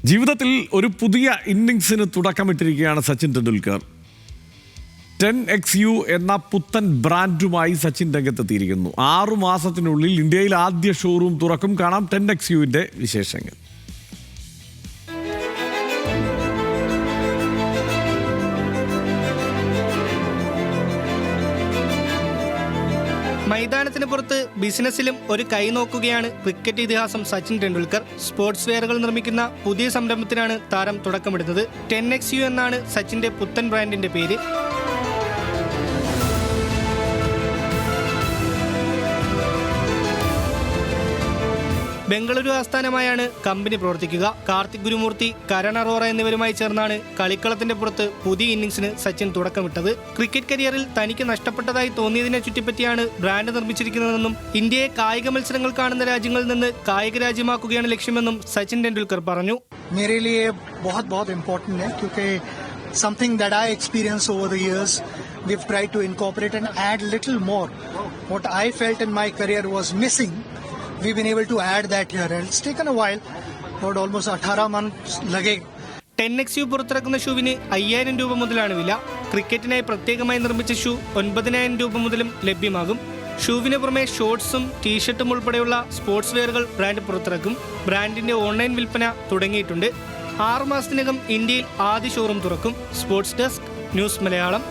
ജീവിതത്തിൽ ഒരു പുതിയ ഇന്നിങ്സിന് തുടക്കമിട്ടിരിക്കുകയാണ് സച്ചിൻ ടെണ്ടുൽക്കർ. 10XU എന്ന പുത്തൻ ബ്രാൻഡുമായി സച്ചിൻ രംഗത്തെത്തിയിരിക്കുന്നു. 6 മാസത്തിനുള്ളിൽ ഇന്ത്യയിൽ ആദ്യ ഷോറൂം തുറക്കും. കാണാം 10XUവിൻ്റെ വിശേഷങ്ങൾ. മൈതാനത്തിന് പുറത്ത് ബിസിനസ്സിലും ഒരു കൈ നോക്കുകയാണ് ക്രിക്കറ്റ് ഇതിഹാസം സച്ചിൻ ടെണ്ടുൽക്കർ. സ്പോർട്സ് വെയറുകൾ നിർമ്മിക്കുന്ന പുതിയ സംരംഭത്തിനാണ് താരം തുടക്കമിടുന്നത്. 10XU എന്നാണ് സച്ചിന്റെ പുത്തൻ ബ്രാൻഡിന്റെ പേര്. ബംഗളൂരു ആസ്ഥാനമായാണ് കമ്പനി പ്രവർത്തിക്കുക. കാർത്തിക് ഗുരുമൂർത്തി, കരൺ അറോറ എന്നിവരുമായി ചേർന്നാണ് കളിക്കളത്തിന്റെ പുറത്ത് പുതിയ ഇന്നിംഗ്സിന് സച്ചിൻ തുടക്കമിട്ടത്. ക്രിക്കറ്റ് കരിയറിൽ തനിക്ക് നഷ്ടപ്പെട്ടതായി തോന്നിയതിനെ ചുറ്റിപ്പറ്റിയാണ് ബ്രാൻഡ് നിർമ്മിച്ചിരിക്കുന്നതെന്നും ഇന്ത്യയെ കായിക മത്സരങ്ങൾ കാണുന്ന രാജ്യങ്ങളിൽ നിന്ന് കായിക രാജ്യമാക്കുകയാണ് ലക്ഷ്യമെന്നും സച്ചിൻ ടെണ്ടുൽക്കർ പറഞ്ഞു. Something that I experienced over the years, we've tried to incorporate and add little more. What I felt in my career was missing. We've been able to add that here, and it's taken a while, about almost 18 months lage. 10XU പുറത്തിറക്കുന്ന ഷൂവിന് 5000 രൂപ മുതലാണ് വില. ക്രിക്കറ്റിനായി പ്രത്യേകമായി നിർമ്മിച്ച shoe 9000 രൂപ മുതലും ലഭ്യമാകും. ഷൂവിന് പുറമെ ഷോർട്സും ടീഷർട്ടും ഉൾപ്പെടെയുള്ള സ്പോർട്സ് വെയറുകൾ ബ്രാൻഡ് പുറത്തിറക്കും. ബ്രാൻഡിന്റെ ഓൺലൈൻ വിൽപ്പന തുടങ്ങിയിട്ടുണ്ട്. 6 മാസത്തിനകം ഇന്ത്യയിൽ ആദ്യ ഷോറൂം തുറക്കും. Sports desk, news Malayalam.